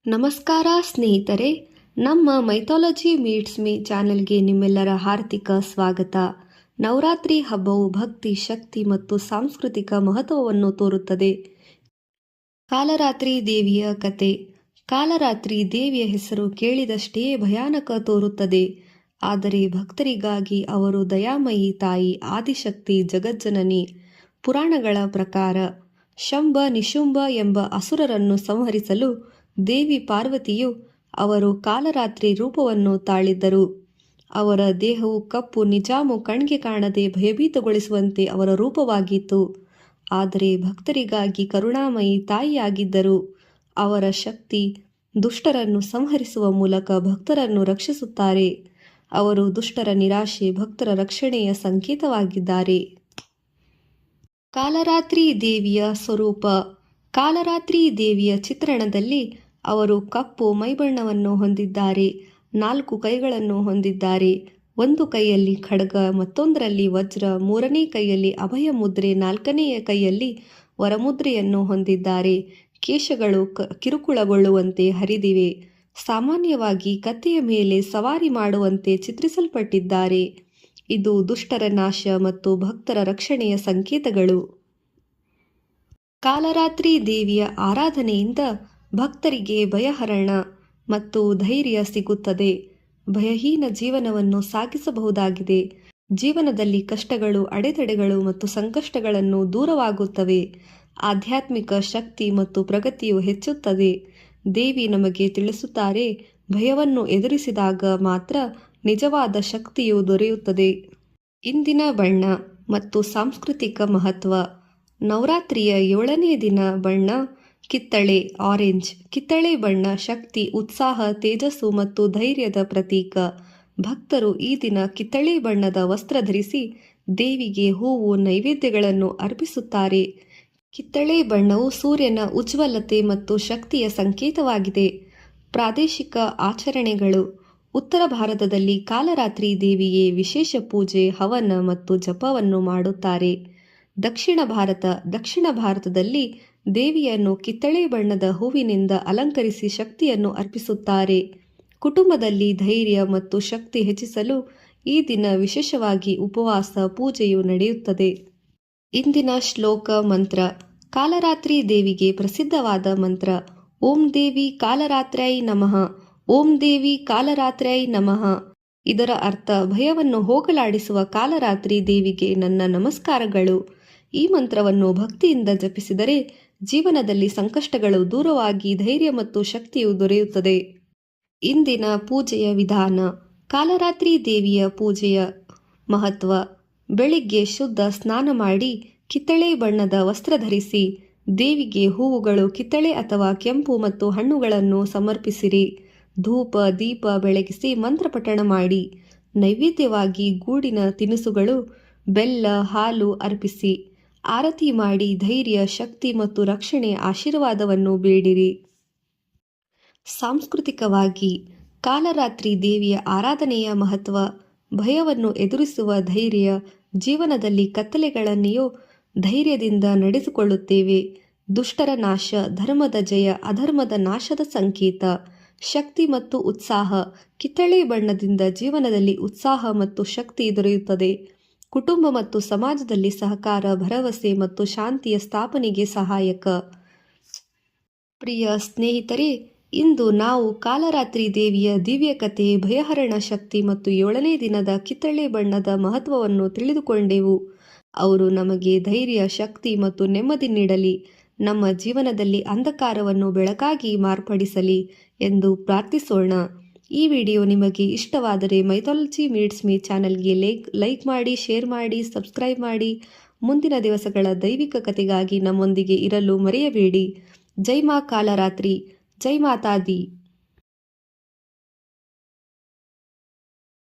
ನಮಸ್ಕಾರ ಸ್ನೇಹಿತರೆ, ನಮ್ಮ ಮೈಥಾಲಜಿ ಮೀಟ್ಸ್ ಮೀ ಚಾನೆಲ್ಗೆ ನಿಮ್ಮೆಲ್ಲರ ಹಾರ್ದಿಕ ಸ್ವಾಗತ. ನವರಾತ್ರಿ ಹಬ್ಬವು ಭಕ್ತಿ, ಶಕ್ತಿ ಮತ್ತು ಸಾಂಸ್ಕೃತಿಕ ಮಹತ್ವವನ್ನು ತೋರುತ್ತದೆ. ಕಾಲರಾತ್ರಿ ದೇವಿಯ ಕತೆ. ಕಾಲರಾತ್ರಿ ದೇವಿಯ ಹೆಸರು ಕೇಳಿದಷ್ಟೇ ಭಯಾನಕ ತೋರುತ್ತದೆ. ಆದರೆ ಭಕ್ತರಿಗಾಗಿ ಅವರು ದಯಾಮಯಿ ತಾಯಿ, ಆದಿಶಕ್ತಿ, ಜಗಜ್ಜನನಿ. ಪುರಾಣಗಳ ಪ್ರಕಾರ ಶಂಭ ನಿಶುಂಭ ಎಂಬ ಅಸುರರನ್ನು ಸಂಹರಿಸಲು ದೇವಿ ಪಾರ್ವತಿಯು ಅವರು ಕಾಲರಾತ್ರಿ ರೂಪವನ್ನು ತಾಳಿದ್ದರು. ಅವರ ದೇಹವು ಕಪ್ಪು ನಿಜಾಮು ಕಣ್ಗೆ ಕಾಣದೆ ಭಯಭೀತಗೊಳಿಸುವಂತೆ ಅವರ ರೂಪವಾಗಿತ್ತು. ಆದರೆ ಭಕ್ತರಿಗಾಗಿ ಕರುಣಾಮಯಿ ತಾಯಿಯಾಗಿದ್ದರು. ಅವರ ಶಕ್ತಿ ದುಷ್ಟರನ್ನು ಸಂಹರಿಸುವ ಮೂಲಕ ಭಕ್ತರನ್ನು ರಕ್ಷಿಸುತ್ತಾರೆ. ಅವರು ದುಷ್ಟರ ನಿರಾಶೆ, ಭಕ್ತರ ರಕ್ಷಣೆಯ ಸಂಕೇತವಾಗಿದ್ದಾರೆ. ಕಾಲರಾತ್ರಿ ದೇವಿಯ ಸ್ವರೂಪ. ಕಾಲರಾತ್ರಿ ದೇವಿಯ ಚಿತ್ರಣದಲ್ಲಿ ಅವರು ಕಪ್ಪು ಮೈಬಣ್ಣವನ್ನು ಹೊಂದಿದ್ದಾರೆ, 4 ಕೈಗಳನ್ನು ಹೊಂದಿದ್ದಾರೆ. ಒಂದು ಕೈಯಲ್ಲಿ ಖಡ್ಗ, ಮತ್ತೊಂದರಲ್ಲಿ ವಜ್ರ, 3ನೇ ಕೈಯಲ್ಲಿ ಅಭಯ ಮುದ್ರೆ, 4ನೆಯ ಕೈಯಲ್ಲಿ ವರಮುದ್ರೆಯನ್ನು ಹೊಂದಿದ್ದಾರೆ. ಕೇಶಗಳು ಕಿರುಕುಳಗೊಳ್ಳುವಂತೆ ಹರಿದಿವೆ. ಸಾಮಾನ್ಯವಾಗಿ ಕತ್ತೆಯ ಮೇಲೆ ಸವಾರಿ ಮಾಡುವಂತೆ ಚಿತ್ರಿಸಲ್ಪಟ್ಟಿದ್ದಾರೆ. ಇದು ದುಷ್ಟರ ನಾಶ ಮತ್ತು ಭಕ್ತರ ರಕ್ಷಣೆಯ ಸಂಕೇತಗಳು. ಕಾಲರಾತ್ರಿ ದೇವಿಯ ಆರಾಧನೆಯಿಂದ ಭಕ್ತರಿಗೆ ಭಯಹರಣ ಮತ್ತು ಧೈರ್ಯ ಸಿಗುತ್ತದೆ. ಭಯಹೀನ ಜೀವನವನ್ನು ಸಾಗಿಸಬಹುದಾಗಿದೆ. ಜೀವನದಲ್ಲಿ ಕಷ್ಟಗಳು, ಅಡೆತಡೆಗಳು ಮತ್ತು ಸಂಕಷ್ಟಗಳನ್ನು ದೂರವಾಗುತ್ತವೆ. ಆಧ್ಯಾತ್ಮಿಕ ಶಕ್ತಿ ಮತ್ತು ಪ್ರಗತಿಯು ಹೆಚ್ಚುತ್ತದೆ. ದೇವಿ ನಮಗೆ ತಿಳಿಸುತ್ತಾರೆ, ಭಯವನ್ನು ಎದುರಿಸಿದಾಗ ಮಾತ್ರ ನಿಜವಾದ ಶಕ್ತಿಯು ದೊರೆಯುತ್ತದೆ. ಇಂದಿನ ಬಣ್ಣ ಮತ್ತು ಸಾಂಸ್ಕೃತಿಕ ಮಹತ್ವ. ನವರಾತ್ರಿಯ 7ನೇ ದಿನ ಬಣ್ಣ ಕಿತ್ತಳೆ, ಆರೆಂಜ್. ಕಿತ್ತಳೆ ಬಣ್ಣ ಶಕ್ತಿ, ಉತ್ಸಾಹ, ತೇಜಸ್ಸು ಮತ್ತು ಧೈರ್ಯದ ಪ್ರತೀಕ. ಭಕ್ತರು ಈ ದಿನ ಕಿತ್ತಳೆ ಬಣ್ಣದ ವಸ್ತ್ರ ಧರಿಸಿ ದೇವಿಗೆ ಹೂವು, ನೈವೇದ್ಯಗಳನ್ನು ಅರ್ಪಿಸುತ್ತಾರೆ. ಕಿತ್ತಳೆ ಬಣ್ಣವು ಸೂರ್ಯನ ಉಜ್ವಲತೆ ಮತ್ತು ಶಕ್ತಿಯ ಸಂಕೇತವಾಗಿದೆ. ಪ್ರಾದೇಶಿಕ ಆಚರಣೆಗಳು. ಉತ್ತರ ಭಾರತದಲ್ಲಿ ಕಾಲರಾತ್ರಿ ದೇವಿಗೆ ವಿಶೇಷ ಪೂಜೆ, ಹವನ ಮತ್ತು ಜಪವನ್ನು ಮಾಡುತ್ತಾರೆ. ದಕ್ಷಿಣ ಭಾರತದಲ್ಲಿ ದೇವಿಯನ್ನು ಕಿತ್ತಳೆ ಬಣ್ಣದ ಹೂವಿನಿಂದ ಅಲಂಕರಿಸಿ ಶಕ್ತಿಯನ್ನು ಅರ್ಪಿಸುತ್ತಾರೆ. ಕುಟುಂಬದಲ್ಲಿ ಧೈರ್ಯ ಮತ್ತು ಶಕ್ತಿ ಹೆಚ್ಚಿಸಲು ಈ ದಿನ ವಿಶೇಷವಾಗಿ ಉಪವಾಸ, ಪೂಜೆಯು ನಡೆಯುತ್ತದೆ. ಇಂದಿನ ಶ್ಲೋಕ ಮಂತ್ರ. ಕಾಲರಾತ್ರಿ ದೇವಿಗೆ ಪ್ರಸಿದ್ಧವಾದ ಮಂತ್ರ ಓಂ ದೇವಿ ಕಾಲರಾತ್ರ್ಯೈ ನಮಃ. ಓಂ ದೇವಿ ಕಾಲರಾತ್ರ್ಯೈ ನಮಃ. ಇದರ ಅರ್ಥ, ಭಯವನ್ನು ಹೋಗಲಾಡಿಸುವ ಕಾಲರಾತ್ರಿ ದೇವಿಗೆ ನನ್ನ ನಮಸ್ಕಾರಗಳು. ಈ ಮಂತ್ರವನ್ನು ಭಕ್ತಿಯಿಂದ ಜಪಿಸಿದರೆ ಜೀವನದಲ್ಲಿ ಸಂಕಷ್ಟಗಳು ದೂರವಾಗಿ ಧೈರ್ಯ ಮತ್ತು ಶಕ್ತಿಯು ದೊರೆಯುತ್ತದೆ. ಇಂದಿನ ಪೂಜೆಯ ವಿಧಾನ. ಕಾಲರಾತ್ರಿ ದೇವಿಯ ಪೂಜೆಯ ಮಹತ್ವ. ಬೆಳಿಗ್ಗೆ ಶುದ್ಧ ಸ್ನಾನ ಮಾಡಿ ಕಿತ್ತಳೆ ಬಣ್ಣದ ವಸ್ತ್ರ ಧರಿಸಿ ದೇವಿಗೆ ಹೂವುಗಳು, ಕಿತ್ತಳೆ ಅಥವಾ ಕೆಂಪು ಮತ್ತು ಹಣ್ಣುಗಳನ್ನು ಸಮರ್ಪಿಸಿರಿ. ಧೂಪ ದೀಪ ಬೆಳಗಿಸಿ ಮಂತ್ರ ಪಠಣ ಮಾಡಿ. ನೈವೇದ್ಯವಾಗಿ ಗೂಡಿನ ತಿನಿಸುಗಳು, ಬೆಲ್ಲ, ಹಾಲು ಅರ್ಪಿಸಿ. ಆರತಿ ಮಾಡಿ ಧೈರ್ಯ, ಶಕ್ತಿ ಮತ್ತು ರಕ್ಷಣೆಯ ಆಶೀರ್ವಾದವನ್ನು ಬೇಡಿರಿ. ಸಾಂಸ್ಕೃತಿಕವಾಗಿ ಕಾಲರಾತ್ರಿ ದೇವಿಯ ಆರಾಧನೆಯ ಮಹತ್ವ. ಭಯವನ್ನು ಎದುರಿಸುವ ಧೈರ್ಯ. ಜೀವನದಲ್ಲಿ ಕತ್ತಲೆಗಳನ್ನೆಯೂ ಧೈರ್ಯದಿಂದ ನಡೆಸಿಕೊಳ್ಳುತ್ತೇವೆ. ದುಷ್ಟರ ನಾಶ, ಧರ್ಮದ ಜಯ, ಅಧರ್ಮದ ನಾಶದ ಸಂಕೇತ. ಶಕ್ತಿ ಮತ್ತು ಉತ್ಸಾಹ. ಕಿತ್ತಳೆ ಬಣ್ಣದಿಂದ ಜೀವನದಲ್ಲಿ ಉತ್ಸಾಹ ಮತ್ತು ಶಕ್ತಿ ದೊರೆಯುತ್ತದೆ. ಕುಟುಂಬ ಮತ್ತು ಸಮಾಜದಲ್ಲಿ ಸಹಕಾರ, ಭರವಸೆ ಮತ್ತು ಶಾಂತಿಯ ಸ್ಥಾಪನೆಗೆ ಸಹಾಯಕ. ಪ್ರಿಯ ಸ್ನೇಹಿತರೆ, ಇಂದು ನಾವು ಕಾಲರಾತ್ರಿ ದೇವಿಯ ದಿವ್ಯ ಕಥೆ, ಭಯಹರಣ ಶಕ್ತಿ ಮತ್ತು 7ನೇ ದಿನದ ಕಿತ್ತಳೆ ಬಣ್ಣದ ಮಹತ್ವವನ್ನು ತಿಳಿದುಕೊಂಡೆವು. ಅವರು ನಮಗೆ ಧೈರ್ಯ, ಶಕ್ತಿ ಮತ್ತು ನೆಮ್ಮದಿ ನೀಡಲಿ, ನಮ್ಮ ಜೀವನದಲ್ಲಿ ಅಂಧಕಾರವನ್ನು ಬೆಳಕಾಗಿ ಮಾರ್ಪಡಿಸಲಿ ಎಂದು ಪ್ರಾರ್ಥಿಸೋಣ. ಈ ವಿಡಿಯೋ ನಿಮಗೆ ಇಷ್ಟವಾದರೆ ಮೈಥಾಲಜಿ ಮೀಟ್ಸ್ ಮೀ ಚಾನೆಲ್ಗೆ ಲೈಕ್ ಮಾಡಿ, ಶೇರ್ ಮಾಡಿ, ಸಬ್ಸ್ಕ್ರೈಬ್ ಮಾಡಿ. ಮುಂದಿನ ದಿವಸಗಳ ದೈವಿಕ ಕಥೆಗಾಗಿ ನಮ್ಮೊಂದಿಗೆ ಇರಲು ಮರೆಯಬೇಡಿ. ಜೈ ಮಾ ಕಾಲರಾತ್ರಿ. ಜೈ ಮಾತಾ ದಿ.